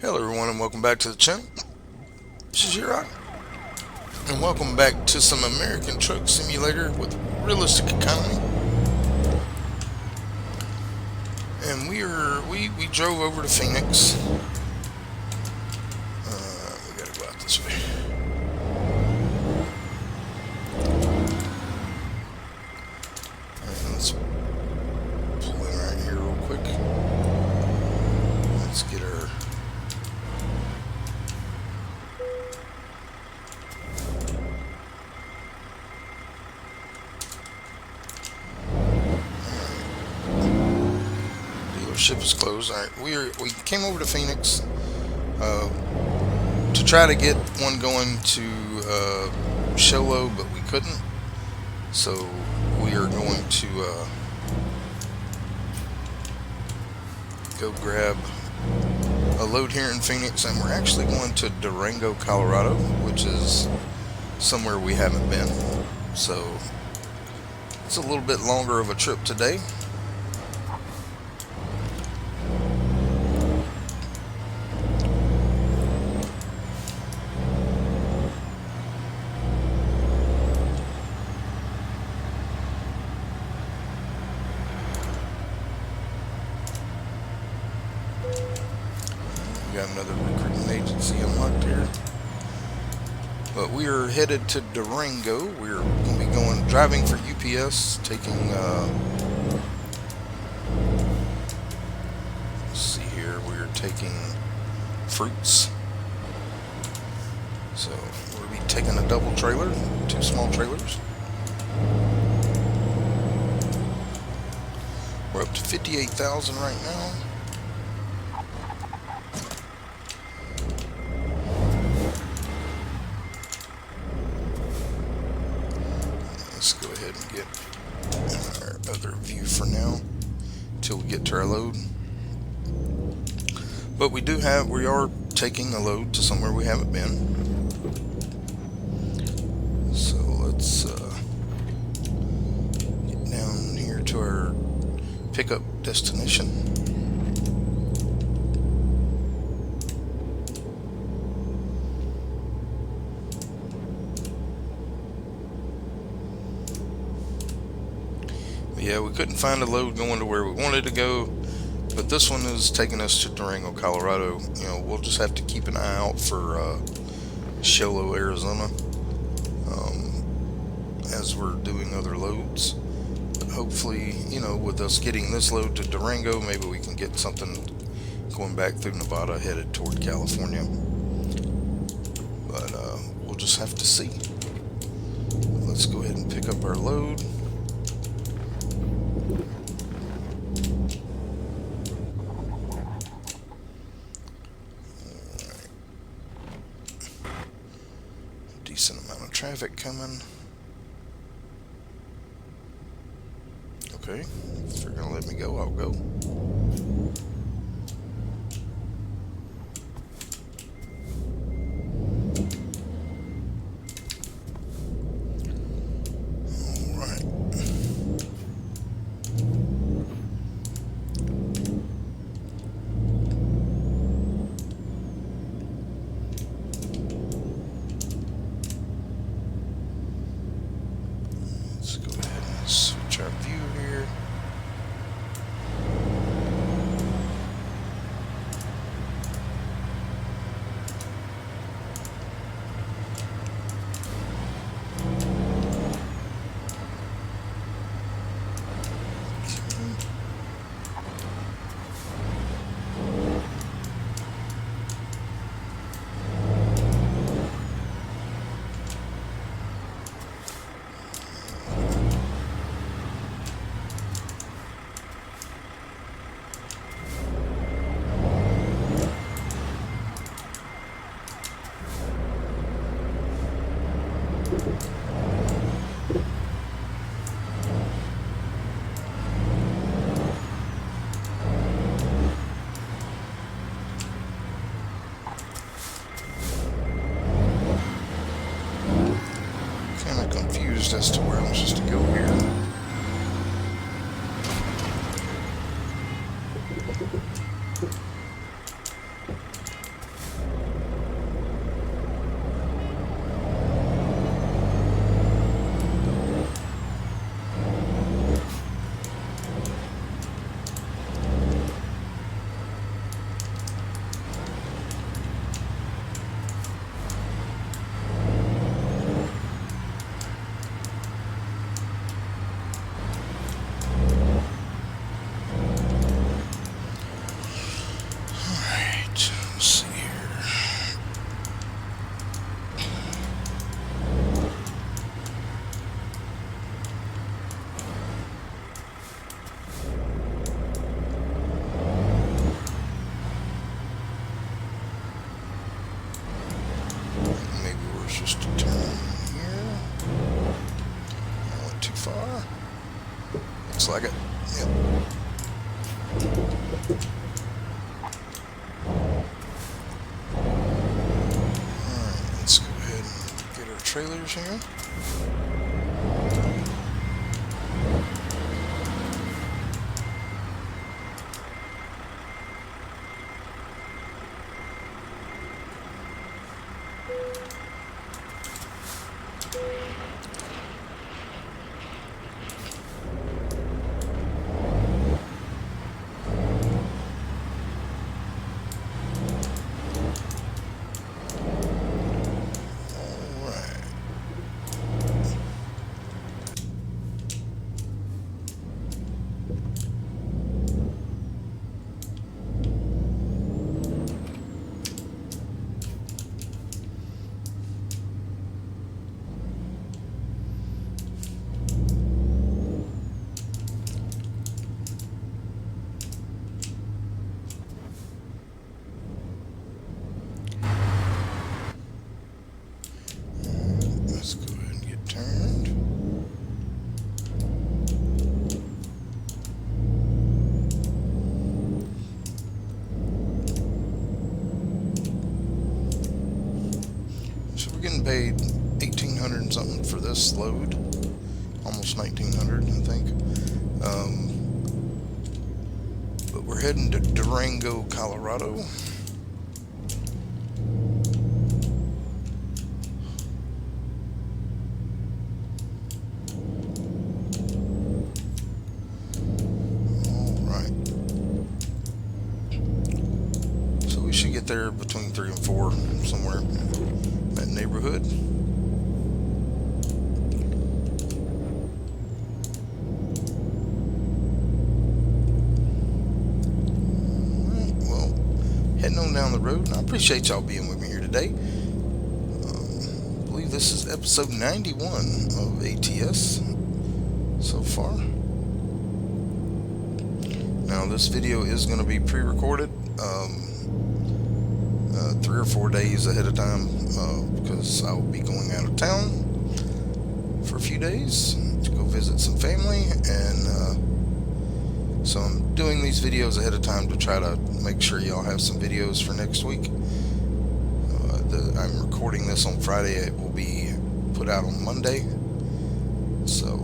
Hello everyone and welcome back to the channel. This is Yurok, and welcome back to some American Truck Simulator with realistic economy. And we drove over to Phoenix. We gotta go out this way. Alright, let's pull in right here real quick. Let's get our dealership is closed. Alright, we came over to Phoenix to try to get one going to Sholo, but we couldn't. So we are going to go grab a load here in Phoenix, and we're actually going to Durango, Colorado, which is somewhere we haven't been. So it's a little bit longer of a trip today. We got another recruitment agency unlocked here. But we are headed to Durango. We're going to be driving for UPS, taking, let's see here, we're taking fruits. So we'll be taking a double trailer, two small trailers. We're up to 58,000 right now. Let's go ahead and get our other view for now until we get to our load. But we are taking a load to somewhere we haven't been. So let's get down here to our pickup destination. Yeah, we couldn't find a load going to where we wanted to go, but this one is taking us to Durango, Colorado. You know, we'll just have to keep an eye out for Sholo, Arizona, as we're doing other loads. But hopefully, you know, with us getting this load to Durango, maybe we can get something going back through Nevada headed toward California. But we'll just have to see. Let's go ahead and pick up our load. Decent amount of traffic coming. Okay, if you're gonna let me go, I'll go. Alright. Let's go ahead and switch our view here. Confused as to where I'm supposed to go here. Looks like it. Yep. Alright, let's go ahead and get our trailers here. Let's go ahead and get turned. So we're getting paid $1,800 and something for this load, almost $1,900, I think. But we're heading to Durango, Colorado. Should get there between 3 and 4, somewhere in that neighborhood. Well, heading on down the road, and I appreciate y'all being with me here today. I believe this is episode 91 of ATS so far. Now, this video is going to be pre-recorded 3 or 4 days ahead of time because I will be going out of town for a few days to go visit some family, and so I'm doing these videos ahead of time to try to make sure y'all have some videos for next week. I'm recording this on Friday. It will be put out on Monday, so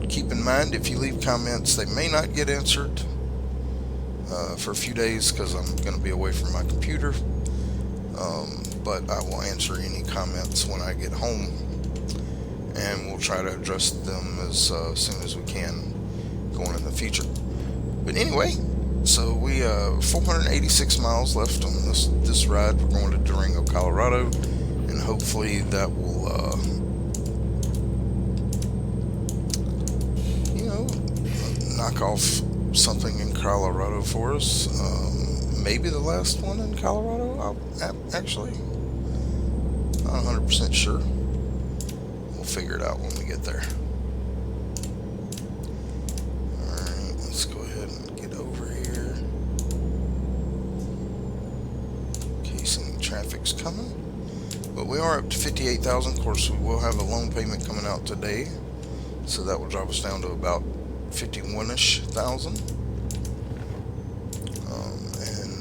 keep in mind, if you leave comments, they may not get answered for a few days because I'm going to be away from my computer, but I will answer any comments when I get home, and we'll try to address them as soon as we can going in the future. But anyway, so we 486 miles left on this ride. We're going to Durango, Colorado, and hopefully that will knock off something in Colorado for us. Maybe the last one in Colorado. Actually, not 100% sure. We'll figure it out when we get there. Alright, let's go ahead and get over here in case any traffic's coming. But we are up to 58,000. Of course, we will have a loan payment coming out today, so that will drop us down to about 51-ish thousand. And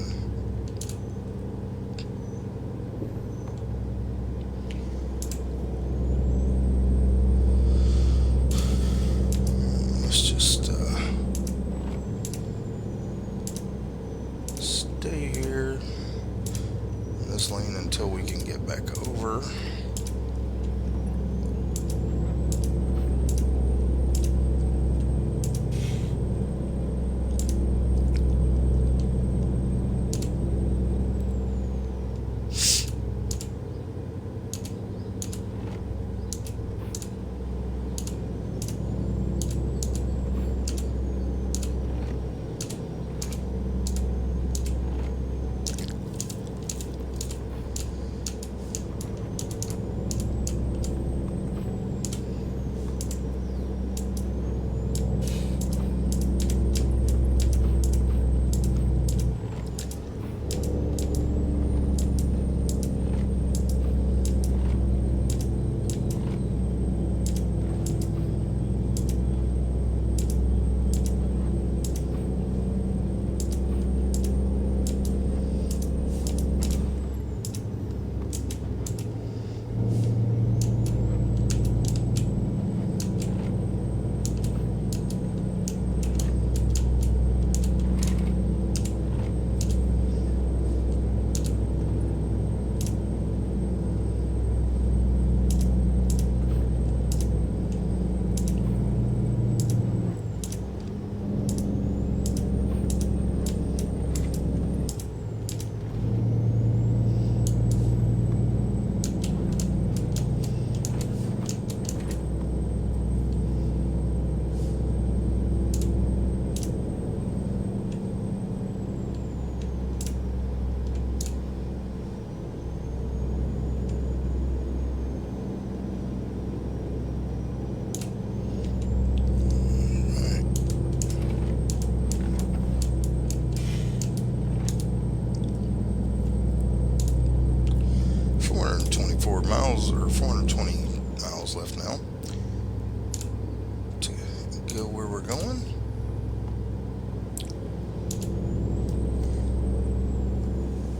let's just stay here in this lane until we can get back over. 424 miles or 420 miles left now to go where we're going.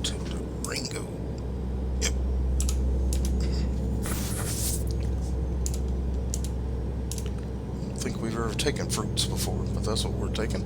To Durango. Yep. I don't think we've ever taken fruits before, but that's what we're taking.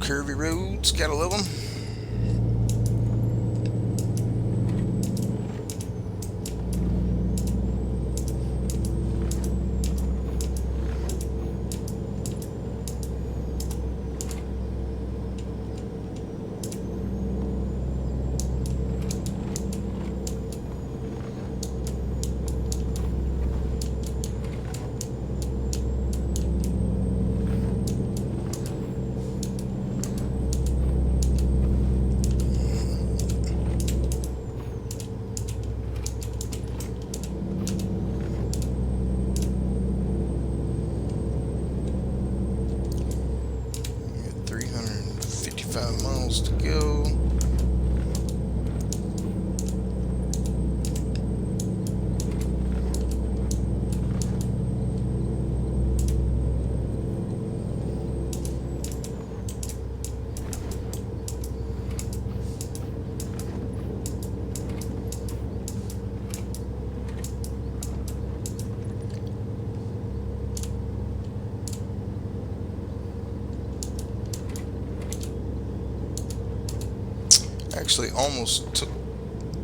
Curvy roads, gotta love them. Miles to go. Actually, almost took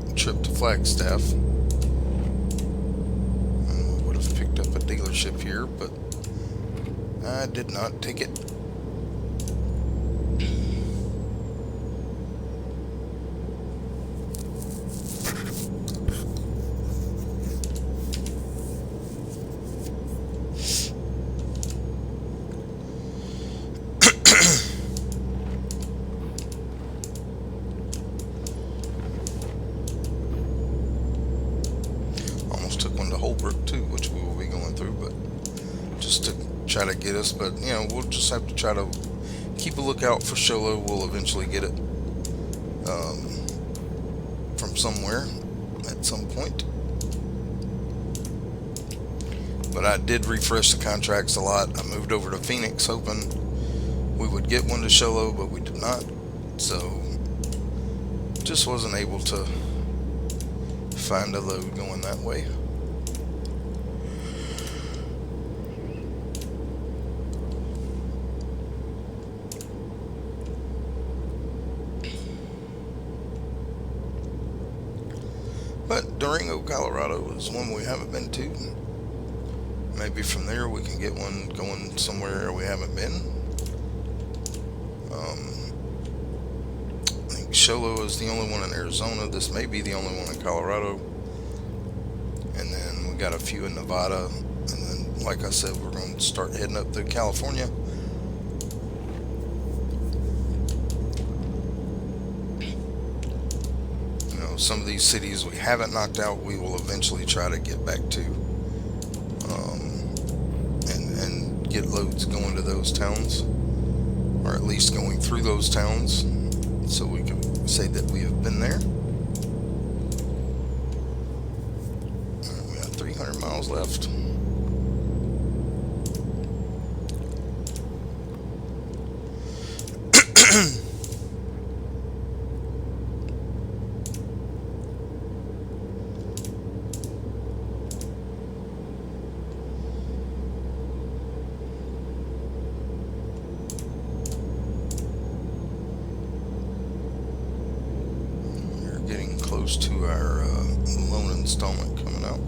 a trip to Flagstaff. I would have picked up a dealership here, but I did not take it. Too, which we will be going through, but just to try to get us. But we'll just have to try to keep a lookout for Sholo. We'll eventually get it from somewhere at some point. But I did refresh the contracts a lot. I moved over to Phoenix hoping we would get one to Sholo, but we did not. So just wasn't able to find a load going that way. But Durango, Colorado is one we haven't been to. Maybe from there we can get one going somewhere we haven't been. I think Sholo is the only one in Arizona. This may be the only one in Colorado. And then we got a few in Nevada. And then, like I said, we're going to start heading up to California. Some of these cities we haven't knocked out, we will eventually try to get back to, and get loads going to those towns, or at least going through those towns, so we can say that we have been there. We got 300 miles left. Close to our loan installment coming out.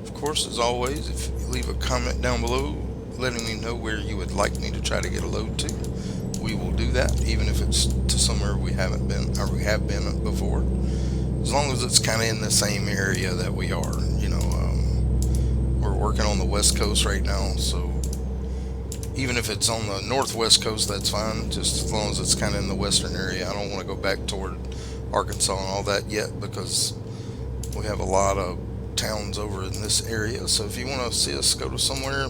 Of course, as always, if you leave a comment down below letting me know where you would like me to try to get a load to, we will do that, even if it's to somewhere we haven't been, or we have been before, as long as it's kind of in the same area that we are. We're working on the West Coast right now, so even if it's on the Northwest Coast, that's fine, just as long as it's kind of in the western area. I don't want to go back toward Arkansas and all that yet, because we have a lot of towns over in this area. So if you want to see us go to somewhere,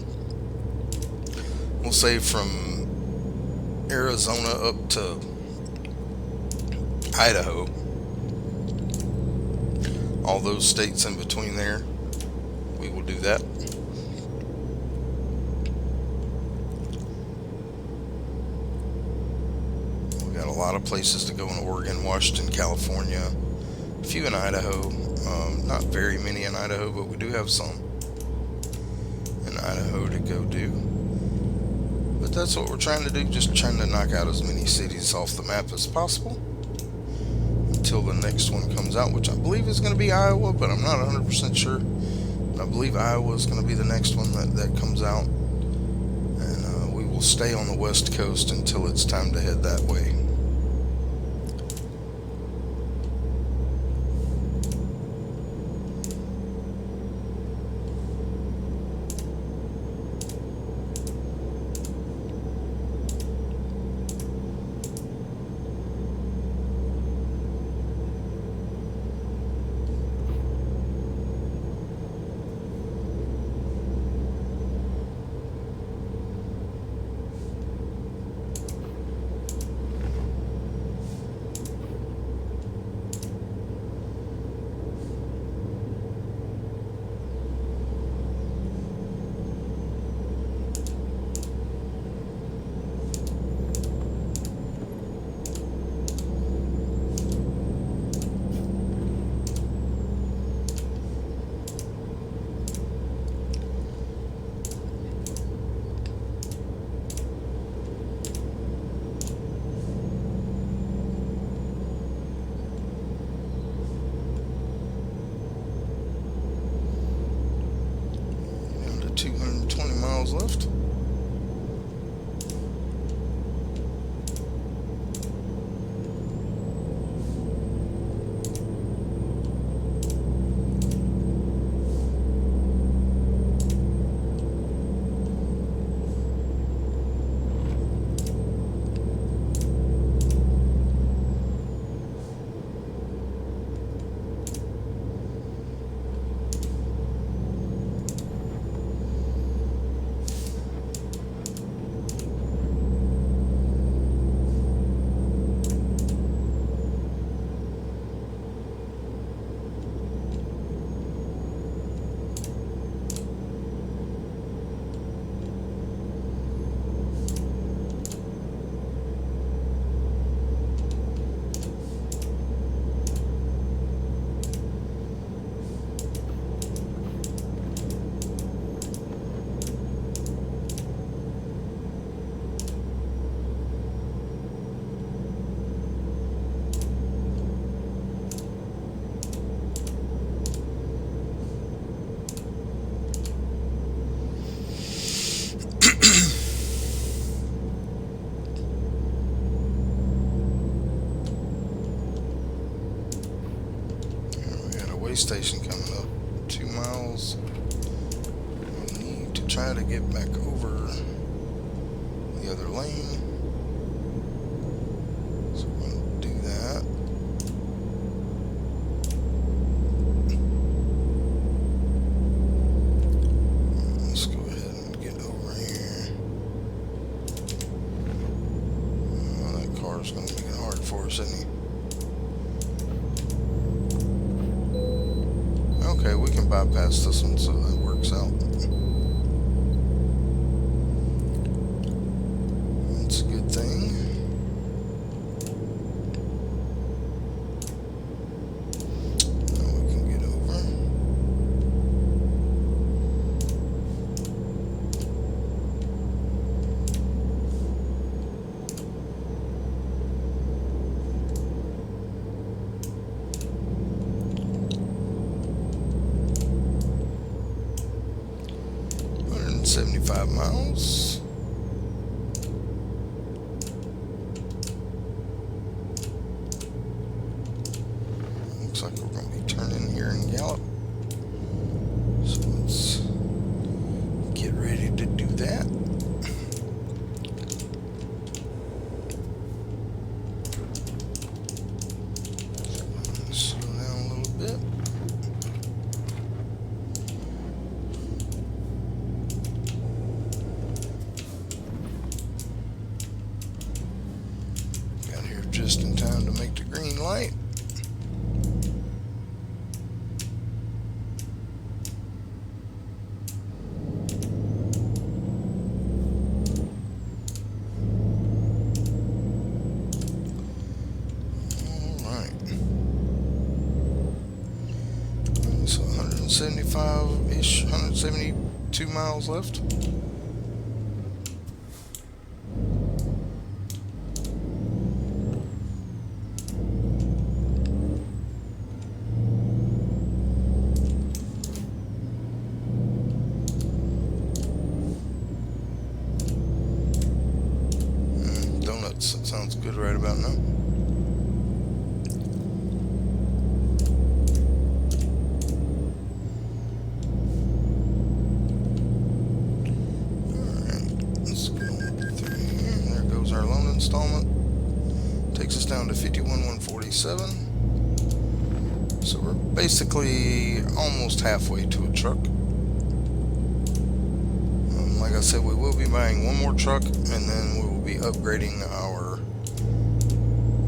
we'll say from Arizona up to Idaho, all those states in between there, we will do that. We got a lot of places to go in Oregon, Washington, California, a few in Idaho, not very many in Idaho, but we do have some in Idaho to go do. But that's what we're trying to do, just trying to knock out as many cities off the map as possible until the next one comes out, which I believe is going to be Iowa, but I'm not 100% sure. I believe Iowa is going to be the next one that comes out, and we will stay on the West Coast until it's time to head that way. way station coming up. 2 miles. We need to try to get back over the other lane. So we're going to do that. Let's go ahead and get over here. Oh, that car's going to make it hard for us, isn't he? Okay, we can bypass this one, so that works out. That's a good thing. Now we can get over. $175 miles. Looks like we're going to be turning here in Gallup. So let's get ready to do that. Slow down a little bit. Got here just in time to make the green light. So 175-ish, 172 miles left. Donuts, that sounds good right about now. Our loan installment takes us down to $51,147. So we're basically almost halfway to a truck. Like I said, we will be buying one more truck, and then we will be upgrading our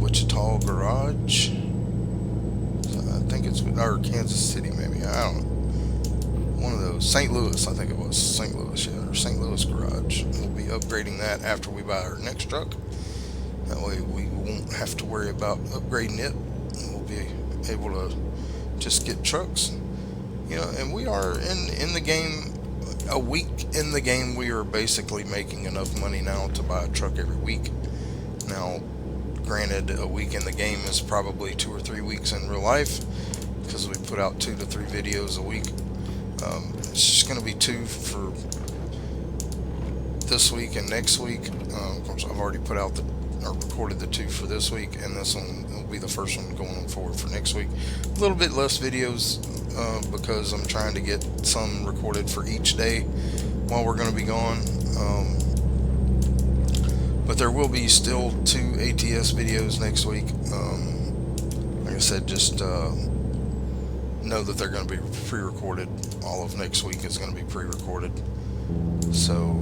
Wichita garage. So I think it's with our Kansas City, maybe. I don't know. One of those. St. Louis, I think it was. St. Louis, yeah. Or St. Louis garage. We'll be upgrading that after we buy our next truck. That way we won't have to worry about upgrading it. We'll be able to just get trucks. You know, and we are in the game, a week in the game, we are basically making enough money now to buy a truck every week. Now, granted, a week in the game is probably 2 or 3 weeks in real life, because we put out 2 to 3 videos a week. It's just going to be 2 for this week and next week. Of course, I've already put out or recorded the 2 for this week, and this one will be the first one going forward for next week. A little bit less videos because I'm trying to get some recorded for each day while we're going to be gone. But there will be still 2 ATS videos next week. Like I said, just know that they're going to be pre-recorded. All of next week is going to be pre-recorded, so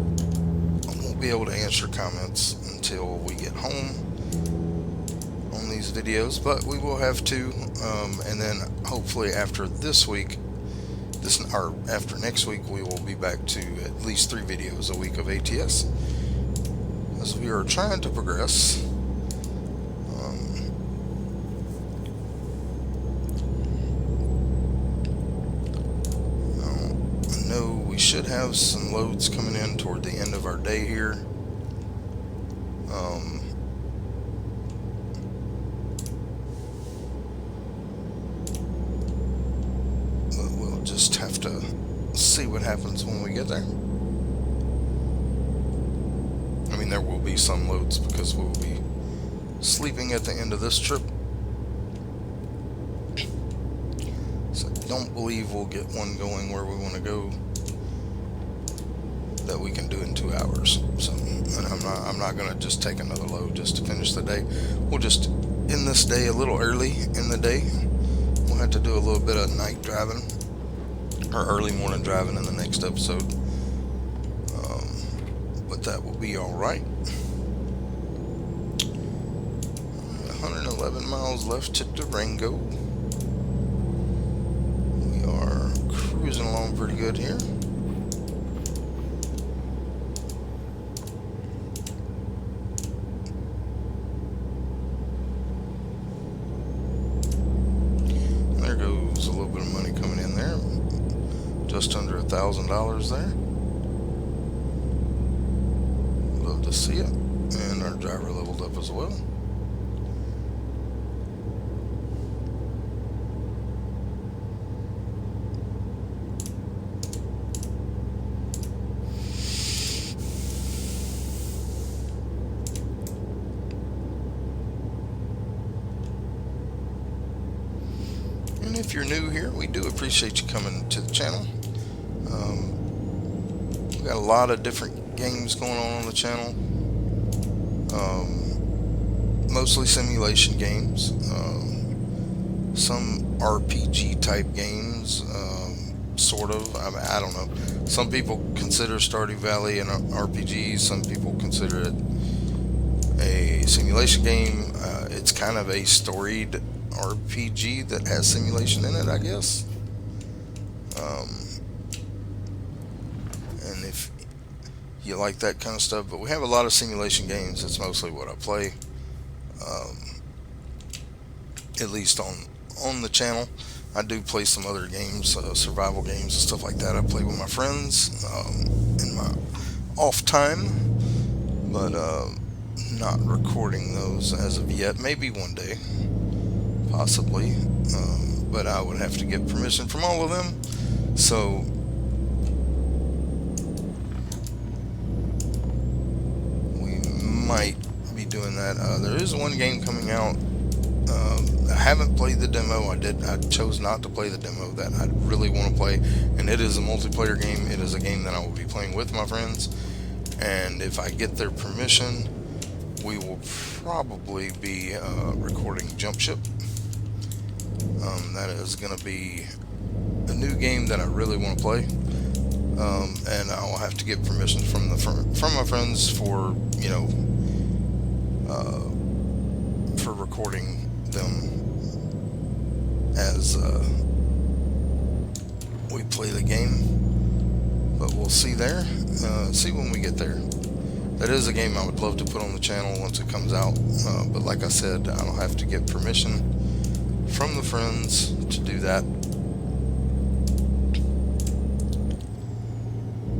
I won't be able to answer comments until we get home on these videos, but we will have 2, and then hopefully after this week, after next week, we will be back to at least 3 videos a week of ATS, as we are trying to progress. We should have some loads coming in toward the end of our day here. But we'll just have to see what happens when we get there. I mean, there will be some loads because we will be sleeping at the end of this trip. So don't believe we'll get one going where we want to go that we can do in 2 hours. So, and I'm not gonna just take another load just to finish the day. We'll just end this day a little early in the day. We'll have to do a little bit of night driving or early morning driving in the next episode. But that will be all right. 111 miles left to Durango. We are cruising along pretty good here. There goes a little bit of money coming in there. Just under $1,000 there. Love to see it. And our driver leveled up as well. And if you're new here, we do appreciate you coming to the channel. We've got a lot of different games going on the channel. Mostly simulation games. Some RPG type games, sort of. I don't know. Some people consider Stardew Valley an RPG. Some people consider it a simulation game. It's kind of a storied RPG that has simulation in it, I guess. And if you like that kind of stuff, but we have a lot of simulation games. That's mostly what I play, at least on the channel. I do play some other games, survival games and stuff like that. I play with my friends in my off time, but not recording those as of yet. Maybe one day, possibly, but I would have to get permission from all of them. So we might be doing that. There is one game coming out. I haven't played the demo. I chose not to play the demo that I really want to play, and it is a multiplayer game. It is a game that I will be playing with my friends, and if I get their permission, we will probably be recording Jump Ship. That is going to be a new game that I really want to play, and I'll have to get permission from my friends for for recording them as we play the game. But we'll see there. See when we get there. That is a game I would love to put on the channel once it comes out. But like I said, I'll have to get permission from the friends to do that.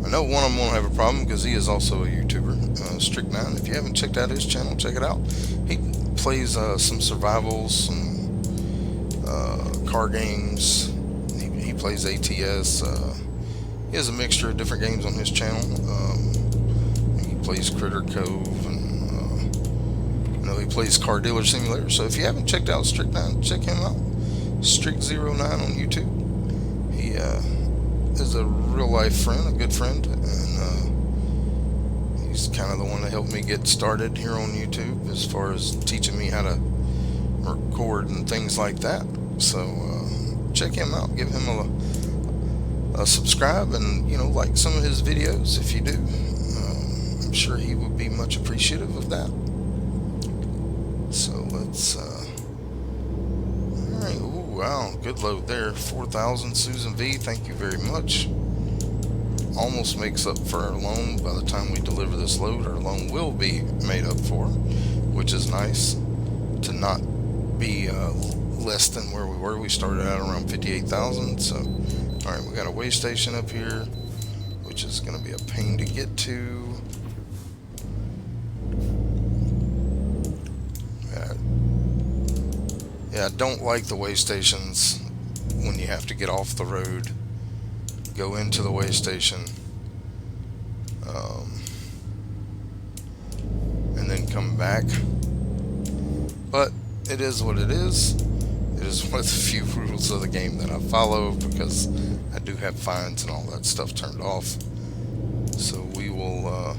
I know one of them won't have a problem because he is also a YouTuber, Strict9. If you haven't checked out his channel, check it out. He plays some survivals, some car games. He plays ATS. He has a mixture of different games on his channel. He plays Critter Cove, and he plays Car Dealer Simulator. So if you haven't checked out Strict9, check him out. Strict09 on YouTube. He is a real life friend, a good friend, and he's kind of the one that helped me get started here on YouTube as far as teaching me how to record and things like that. So check him out, give him a subscribe, and like some of his videos if you do. I'm sure he would be much appreciative of that. So let's alright. Ooh, wow, good load there. 4,000. Susan V, thank you very much. Almost makes up for our loan. By the time we deliver this load, our loan will be made up for, which is nice to not be less than where we were. We started out around 58,000. So alright, we got a way station up here, which is going to be a pain to get to. Yeah, I don't like the way stations when you have to get off the road, go into the way station, and then come back. But it is what it is. It is one of the few rules of the game that I follow because I do have fines and all that stuff turned off. So we will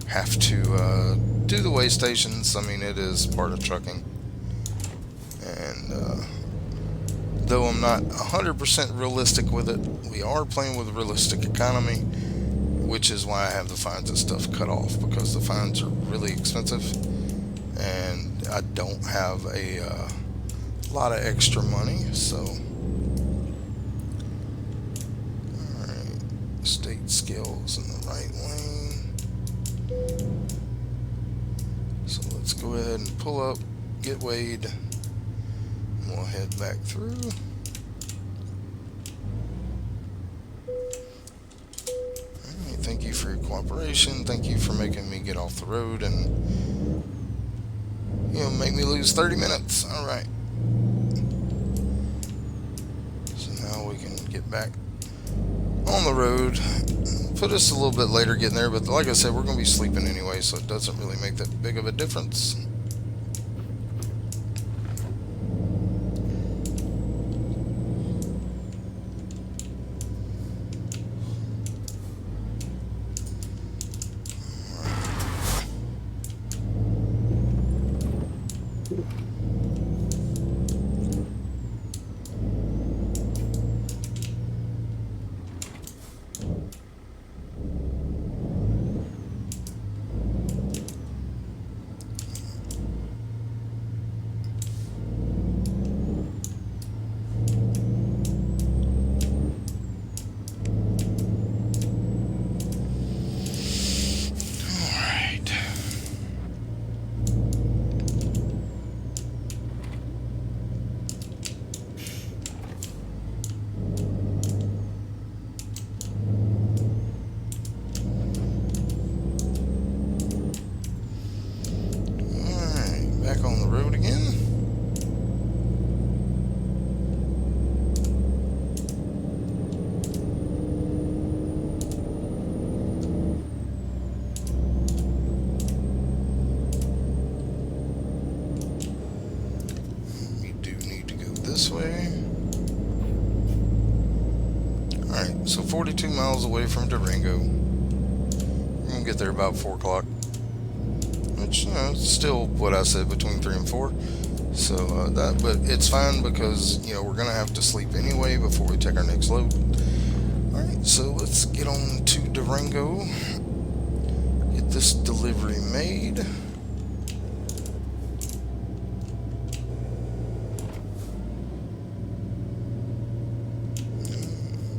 have to do the way stations. I mean, it is part of trucking. And though I'm not 100% realistic with it, we are playing with a realistic economy, which is why I have the fines and stuff cut off, because the fines are really expensive and I don't have a lot of extra money. So alright, state skills in the right lane. So let's go ahead and pull up, get weighed, and we'll head back through. Alright, thank you for your cooperation. Thank you for making me get off the road and, you know, make me lose 30 minutes. Alright. So now we can get back on the road. Put us a little bit later getting there, but like I said, we're going to be sleeping anyway, so it doesn't really make that big of a difference. On the road again. We do need to go this way. Alright, so 42 miles away from Durango. We're gonna get there about 4 o'clock. Which, you know, still what I said, between 3 and 4. So but it's fine because, you know, we're gonna have to sleep anyway before we take our next load. Alright, so let's get on to Durango, get this delivery made.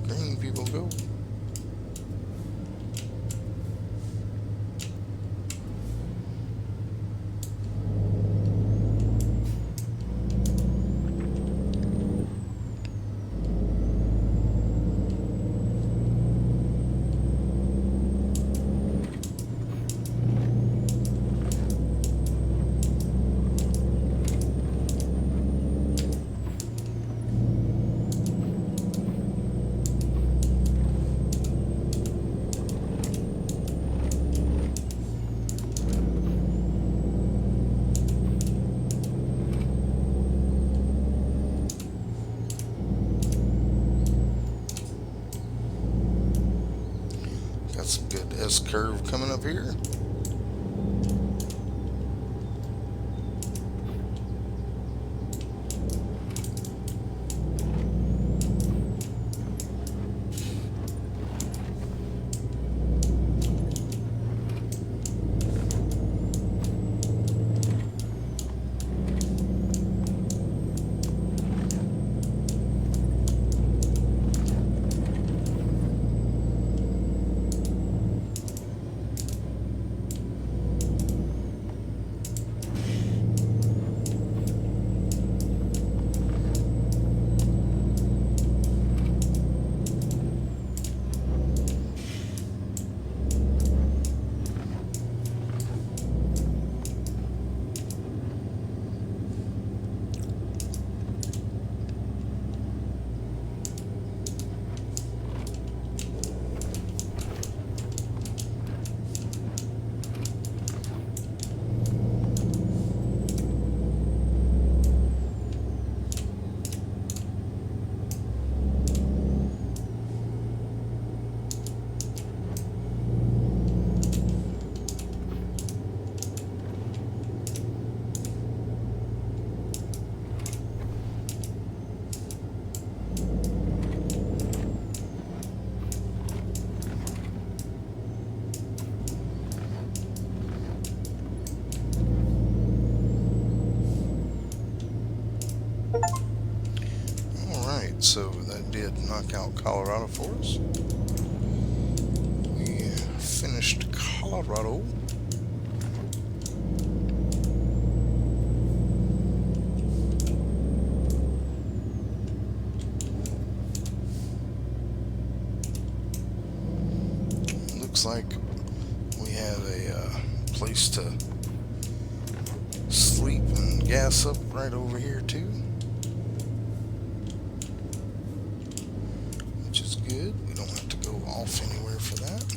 Green people go. Got some good S-curve coming up here. so that did knock out Colorado for us. We finished Colorado. Looks like we have a place to sleep and gas up right over here too, which is good. We don't have to go off anywhere for that.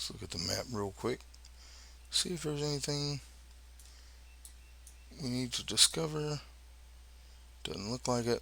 Let's look at the map real quick. See if there's anything we need to discover. Doesn't look like it.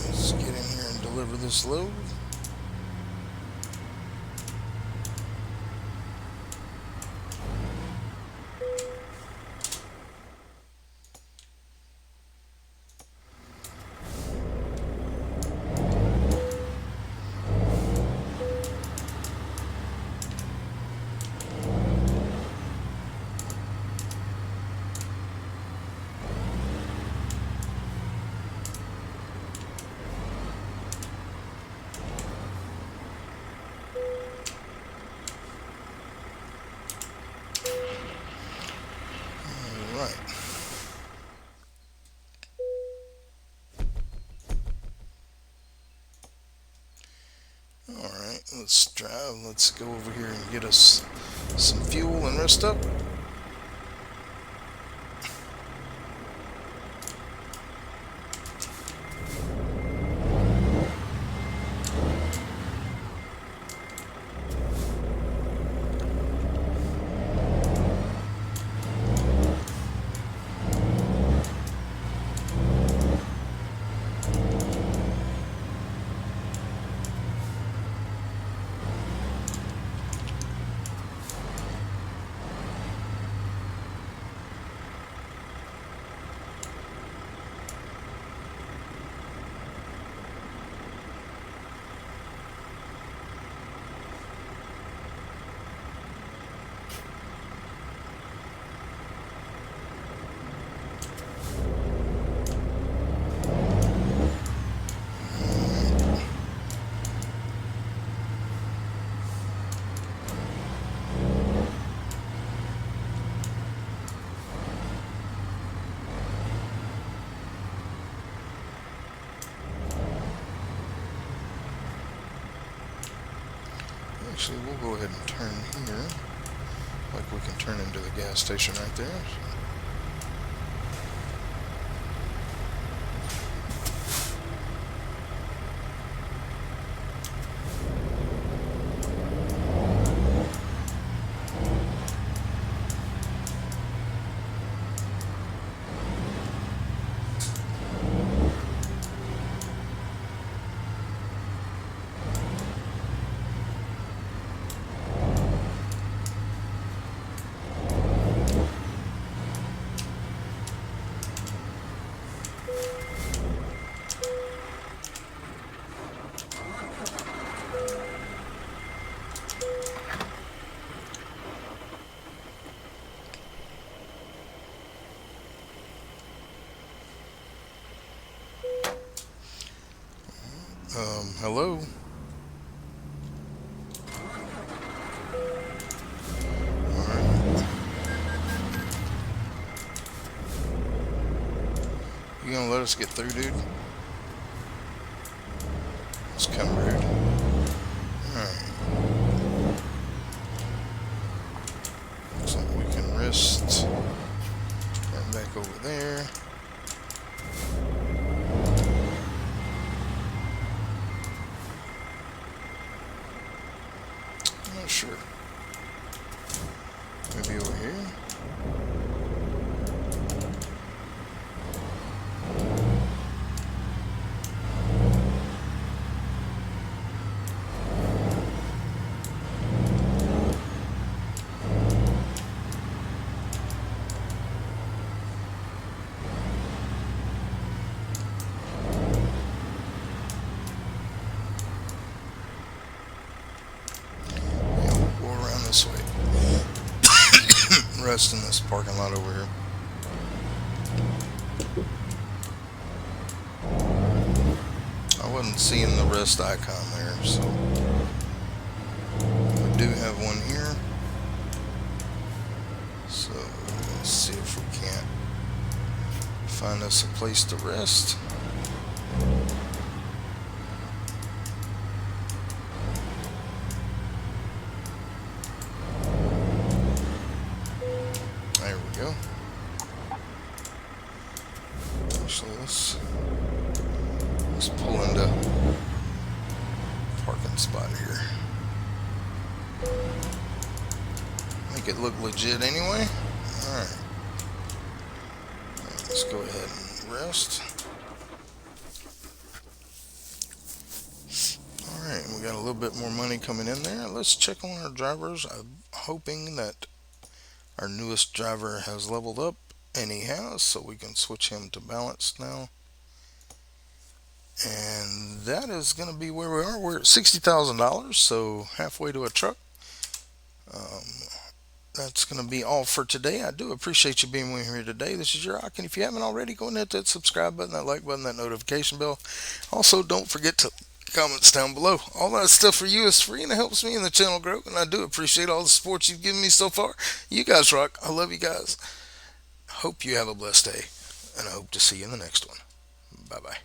Let's get in here and deliver this load. Right. Alright, let's drive. Let's go over here and get us some fuel and rest up. Actually, we'll go ahead and turn here, like we can turn into the gas station right there. let us get through, dude? It's kind of rude. Alright. Looks like we can rest. Turn back over there. I'm not sure. Maybe over here? Yeah, we'll go around this way. Rest in this parking lot over here. I wasn't seeing the rest icon there, so we do have one here. So let's see if we can't find us a place to rest. There we go. Actually, let's pull into parking spot here. Make it look legit anyway. Alright. Let's go ahead and rest. Alright, we got a little bit more money coming in there. Let's check on our drivers. I'm hoping that our newest driver has leveled up, and he has, so we can switch him to balanced now. And that is going to be where we are. We're at $60,000, so halfway to a truck. That's going to be all for today. I do appreciate you being with me here today. This is your Rock, and if you haven't already, go and hit that subscribe button, that like button, that notification bell. Also, don't forget to comments down below. All that stuff for you is free, and it helps me and the channel grow, and I do appreciate all the support you've given me so far. You guys rock. I love you guys. Hope you have a blessed day, and I hope to see you in the next one. Bye-bye.